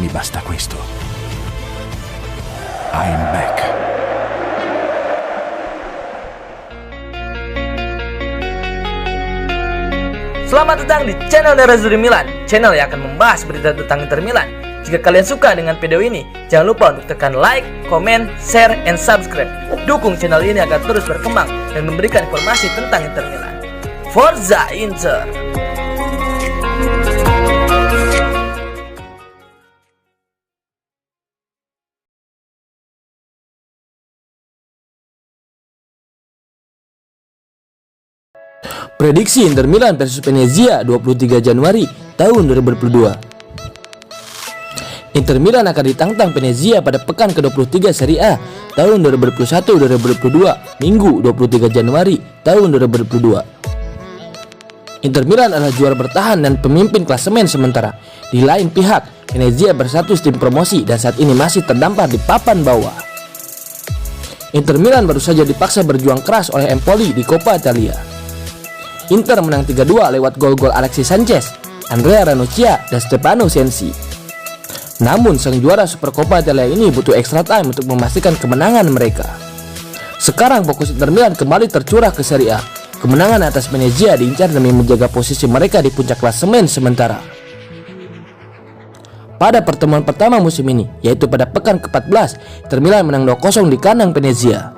Mi basta questo. I'm back. Selamat datang di channel Nerazzurri Milan, channel yang akan membahas berita tentang Inter Milan. Jika kalian suka dengan video ini, jangan lupa untuk tekan like, comment, share, and subscribe. Dukung channel ini agar terus berkembang dan memberikan informasi tentang Inter Milan. Forza Inter! Prediksi Inter Milan versus Venezia 23 Januari tahun 2022. Inter Milan akan ditantang Venezia pada pekan ke-23 Serie A tahun 2021-2022, Minggu 23 Januari tahun 2022. Inter Milan adalah juara bertahan dan pemimpin klasemen sementara. Di lain pihak, Venezia berstatus tim promosi dan saat ini masih terdampar di papan bawah. Inter Milan baru saja dipaksa berjuang keras oleh Empoli di Coppa Italia. Inter menang 3-2 lewat gol-gol Alexis Sanchez, Andrea Ranocchia, dan Stefano Sensi. Namun sang juara Supercoppa Italia ini butuh extra time untuk memastikan kemenangan mereka. Sekarang fokus Inter Milan kembali tercurah ke Serie A. Kemenangan atas Venezia diincar demi menjaga posisi mereka di puncak klasemen sementara. Pada pertemuan pertama musim ini, yaitu pada pekan ke-14, Inter Milan menang 2-0 di kandang Venezia.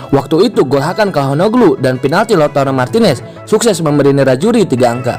Waktu itu gol Hakan Calhanoglu dan penalti Lautaro Martinez sukses memberi Nerazzurri 3 angka.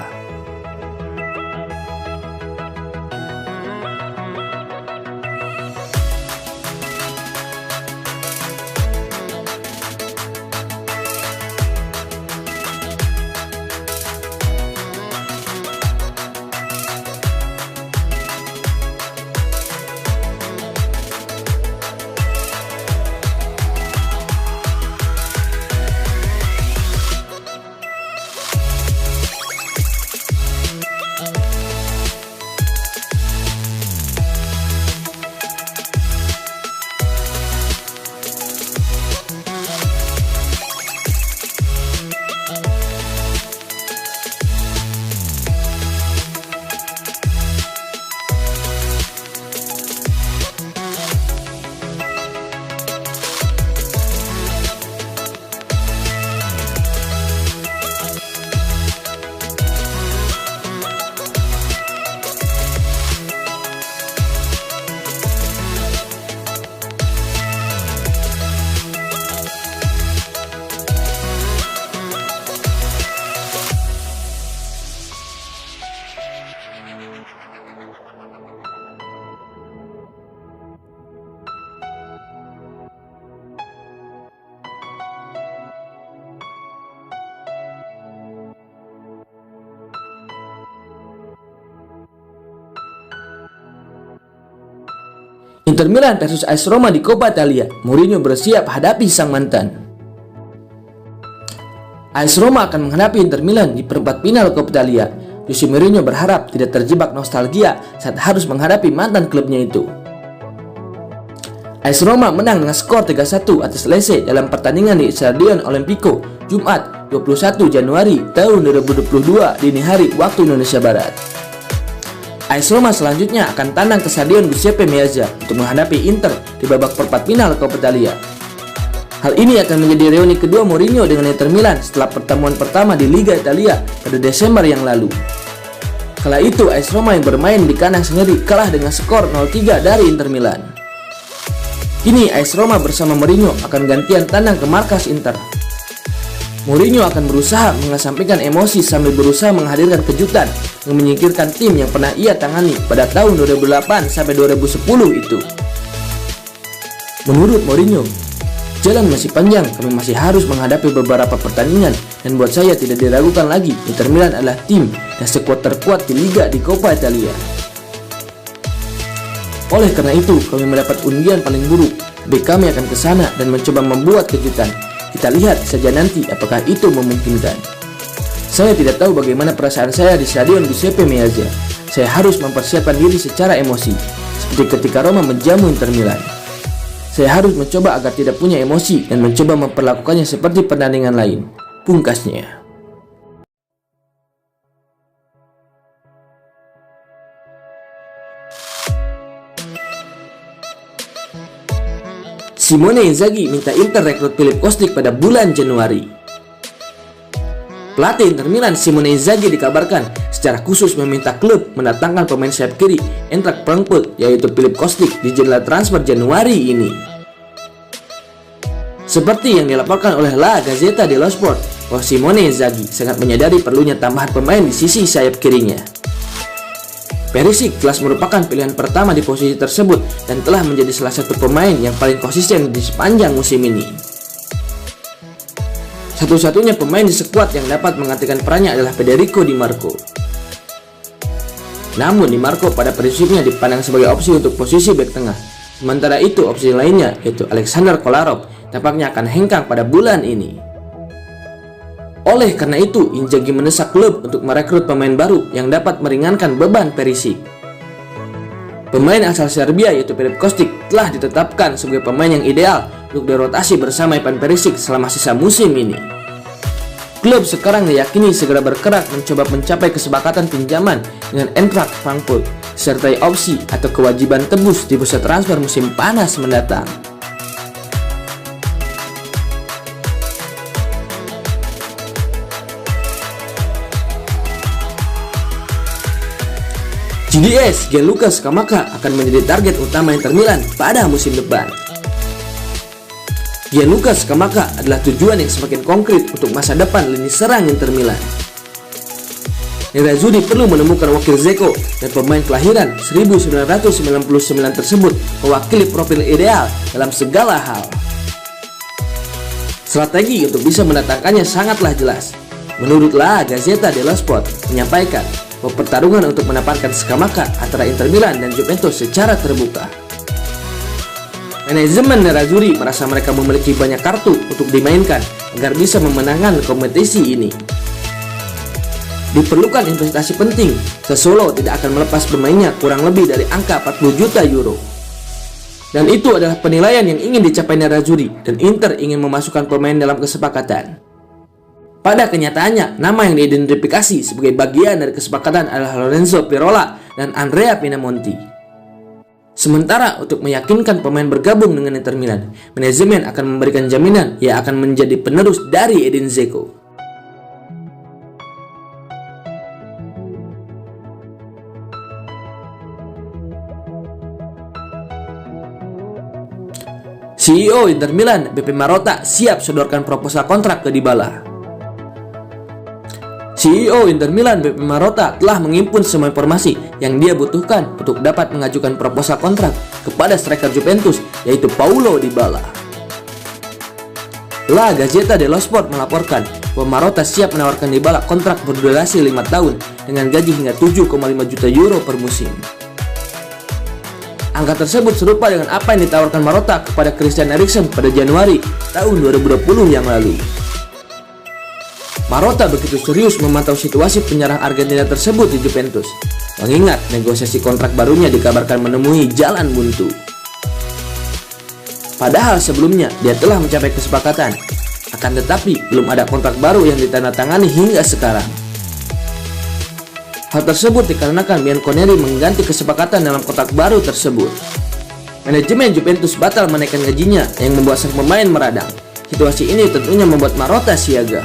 Inter Milan versus AS Roma di Coppa Italia. Mourinho bersiap hadapi sang mantan. AS Roma akan menghadapi Inter Milan di perempat final Coppa Italia. Jose Mourinho berharap tidak terjebak nostalgia saat harus menghadapi mantan klubnya itu. AS Roma menang dengan skor 3-1 atas Lecce dalam pertandingan di Stadion Olimpico Jumat 21 Januari tahun 2022 dini hari waktu Indonesia Barat. AS Roma selanjutnya akan tandang ke Stadion Giuseppe Meazza untuk menghadapi Inter di babak perempat final Coppa Italia. Hal ini akan menjadi reuni kedua Mourinho dengan Inter Milan setelah pertemuan pertama di Liga Italia pada Desember yang lalu. Kala itu AS Roma yang bermain di kandang sendiri kalah dengan skor 0-3 dari Inter Milan. Kini AS Roma bersama Mourinho akan gantian tandang ke markas Inter. Mourinho akan berusaha mengesampingkan emosi sambil berusaha menghadirkan kejutan yang menyingkirkan tim yang pernah ia tangani pada tahun 2008 sampai 2010 itu. Menurut Mourinho, jalan masih panjang, kami masih harus menghadapi beberapa pertandingan dan buat saya tidak diragukan lagi, Inter Milan adalah tim dan skuad terkuat di Liga di Coppa Italia. Oleh karena itu, kami mendapat undian paling buruk, tapi kami akan ke sana dan mencoba membuat kejutan. Kita lihat saja nanti apakah itu memungkinkan. Saya tidak tahu bagaimana perasaan saya di Stadion Giuseppe Meazza. Saya harus mempersiapkan diri secara emosi, seperti ketika Roma menjamu Inter Milan. Saya harus mencoba agar tidak punya emosi dan mencoba memperlakukannya seperti pertandingan lain, pungkasnya. Simone Inzaghi minta Inter rekrut Philipp Kostic pada bulan Januari. Pelatih Inter Milan Simone Inzaghi dikabarkan secara khusus meminta klub mendatangkan pemain sayap kiri Eintracht Frankfurt yaitu Philipp Kostic di jendela transfer Januari ini. Seperti yang dilaporkan oleh La Gazzetta dello Sport, bahwa Simone Inzaghi sangat menyadari perlunya tambahan pemain di sisi sayap kirinya. Perisic jelas merupakan pilihan pertama di posisi tersebut dan telah menjadi salah satu pemain yang paling konsisten di sepanjang musim ini. Satu-satunya pemain di skuad yang dapat menggantikan perannya adalah Federico Di Marco. Namun Di Marco pada prinsipnya dipandang sebagai opsi untuk posisi bek tengah. Sementara itu opsi lainnya yaitu Alexander Kolarov tampaknya akan hengkang pada bulan ini. Oleh karena itu, Inzaghi mendesak klub untuk merekrut pemain baru yang dapat meringankan beban Perisic. Pemain asal Serbia yaitu Philipp Kostic telah ditetapkan sebagai pemain yang ideal untuk dirotasi bersama Ivan Perisic selama sisa musim ini. Klub sekarang diyakini segera bergerak mencoba mencapai kesepakatan pinjaman dengan Eintracht Frankfurt, sertai opsi atau kewajiban tebus di bursa transfer musim panas mendatang. GDS Gianluca Scamacca akan menjadi target utama Inter Milan pada musim depan. Gianluca Scamacca adalah tujuan yang semakin konkret untuk masa depan lini serang Inter Milan. Nerazzurri perlu menemukan wakil Dzeko dan pemain kelahiran 1999 tersebut mewakili profil ideal dalam segala hal. Strategi untuk bisa mendatangkannya sangatlah jelas. Menurut La Gazzetta dello Sport menyampaikan bahwa pertarungan untuk mendapatkan Scamacca antara Inter Milan dan Juventus secara terbuka. Manajemen Nerazzurri merasa mereka memiliki banyak kartu untuk dimainkan agar bisa memenangkan kompetisi ini. Diperlukan investasi penting, Sassuolo tidak akan melepas pemainnya kurang lebih dari angka 40 juta euro. Dan itu adalah penilaian yang ingin dicapai Nerazzurri dan Inter ingin memasukkan pemain dalam kesepakatan. Pada kenyataannya, nama yang diidentifikasi sebagai bagian dari kesepakatan adalah Lorenzo Pirola dan Andrea Pinamonti. Sementara untuk meyakinkan pemain bergabung dengan Inter Milan, manajemen akan memberikan jaminan ia akan menjadi penerus dari Edin Dzeko. CEO Inter Milan, Beppe Marotta, siap sodorkan proposal kontrak ke Dybala. CEO Inter Milan Beppe Marotta telah menghimpun semua informasi yang dia butuhkan untuk dapat mengajukan proposal kontrak kepada striker Juventus yaitu Paulo Dybala. La Gazzetta dello Sport melaporkan bahwa Marotta siap menawarkan Dybala kontrak berdurasi 5 tahun dengan gaji hingga 7,5 juta euro per musim. Angka tersebut serupa dengan apa yang ditawarkan Marotta kepada Christian Eriksen pada Januari tahun 2020 yang lalu. Marotta begitu serius memantau situasi penyerang Argentina tersebut di Juventus, mengingat negosiasi kontrak barunya dikabarkan menemui jalan buntu. Padahal sebelumnya dia telah mencapai kesepakatan, akan tetapi belum ada kontrak baru yang ditandatangani hingga sekarang. Hal tersebut dikarenakan Bianconeri mengganti kesepakatan dalam kontrak baru tersebut. Manajemen Juventus batal menaikkan gajinya yang membuat sang pemain meradang. Situasi ini tentunya membuat Marotta siaga.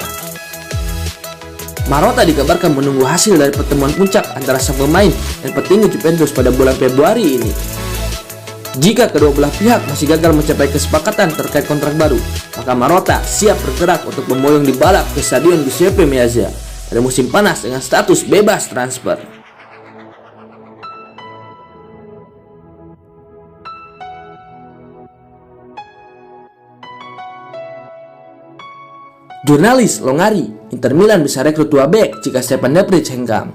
Marotta dikabarkan menunggu hasil dari pertemuan puncak antara sang pemain dan petinggi Juventus pada bulan Februari ini. Jika kedua belah pihak masih gagal mencapai kesepakatan terkait kontrak baru, maka Marotta siap bergerak untuk memboyong Dybala ke Stadion Giuseppe Meazza pada musim panas dengan status bebas transfer. Jurnalis Longari, Inter Milan bisa rekrut 2 bek jika Stefan De Vrij hengkang.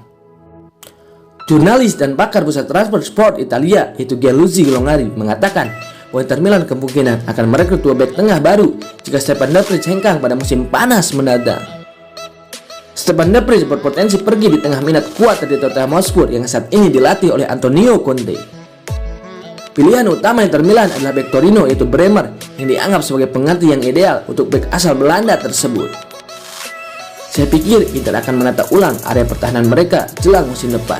Jurnalis dan pakar pusat transfer sport Italia yaitu Gianluigi Longari mengatakan bahwa Inter Milan kemungkinan akan merekrut 2 bek tengah baru jika Stefan De Vrij hengkang pada musim panas mendatang. Stefan De Vrij berpotensi pergi di tengah minat kuat dari Tottenham Hotspur yang saat ini dilatih oleh Antonio Conte. Pilihan utama Inter Milan adalah bek Torino yaitu Bremer yang dianggap sebagai pengganti yang ideal untuk bek asal Belanda tersebut. Saya pikir Inter akan menata ulang area pertahanan mereka jelang musim depan.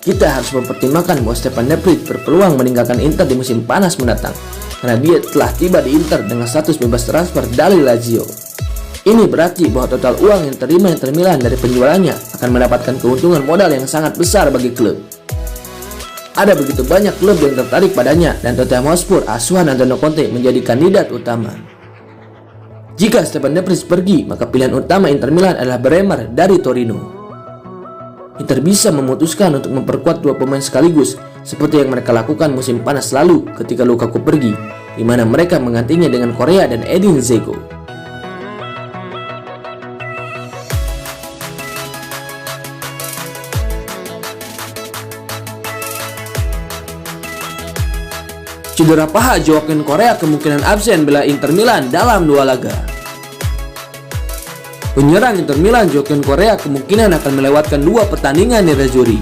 Kita harus mempertimbangkan bahwa Stefan De Vrij berpeluang meninggalkan Inter di musim panas mendatang. karena dia telah tiba di Inter dengan status bebas transfer dari Lazio. Ini berarti bahwa total uang yang diterima Inter Milan dari penjualannya akan mendapatkan keuntungan modal yang sangat besar bagi klub. Ada begitu banyak klub yang tertarik padanya dan Tottenham Hotspur asuhan Antonio Conte menjadi kandidat utama. Jika Stefan De Vrij pergi, maka pilihan utama Inter Milan adalah Bremer dari Torino. Inter bisa memutuskan untuk memperkuat dua pemain sekaligus seperti yang mereka lakukan musim panas lalu ketika Lukaku pergi, di mana mereka menggantinya dengan Korea dan Edin Dzeko. Cedera paha Joaquin Korea kemungkinan absen bela Inter Milan dalam 2 laga. Penyerang Inter Milan Joaquin Korea kemungkinan akan melewatkan 2 pertandingan nerazzurri.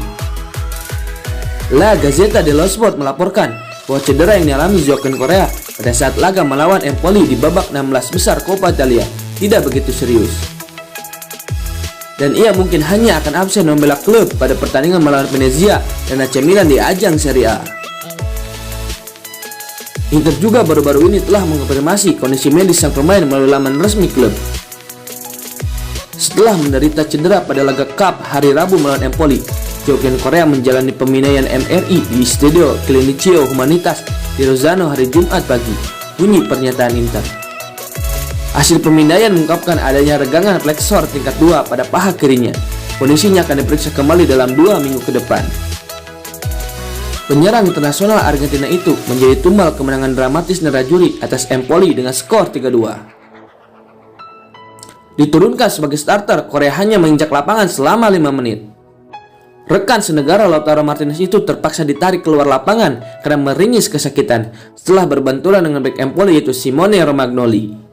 La Gazzetta dello Sport melaporkan bahwa cedera yang dialami Joaquin Korea pada saat laga melawan Empoli di babak 16 besar Coppa Italia tidak begitu serius. Dan ia mungkin hanya akan absen membela klub pada pertandingan melawan Venezia dan AC Milan di ajang Serie A. Inter juga baru-baru ini telah mengkonfirmasi kondisi medis sang pemain melalui laman resmi klub. Setelah menderita cedera pada laga Cup hari Rabu melawan Empoli, Joaquin Korea menjalani pemindaian MRI di Stadio Clinico Humanitas di Rozzano hari Jumat pagi, bunyi pernyataan Inter. Hasil pemindaian mengungkapkan adanya regangan flexor tingkat 2 pada paha kirinya. Kondisinya akan diperiksa kembali dalam 2 minggu ke depan. Penyerang internasional Argentina itu menjadi tumbal kemenangan dramatis nerazzurri atas Empoli dengan skor 3-2. Diturunkan sebagai starter, Korea hanya menginjak lapangan selama 5 menit. Rekan senegara Lautaro Martinez itu terpaksa ditarik keluar lapangan karena meringis kesakitan setelah berbenturan dengan bek Empoli yaitu Simone Romagnoli.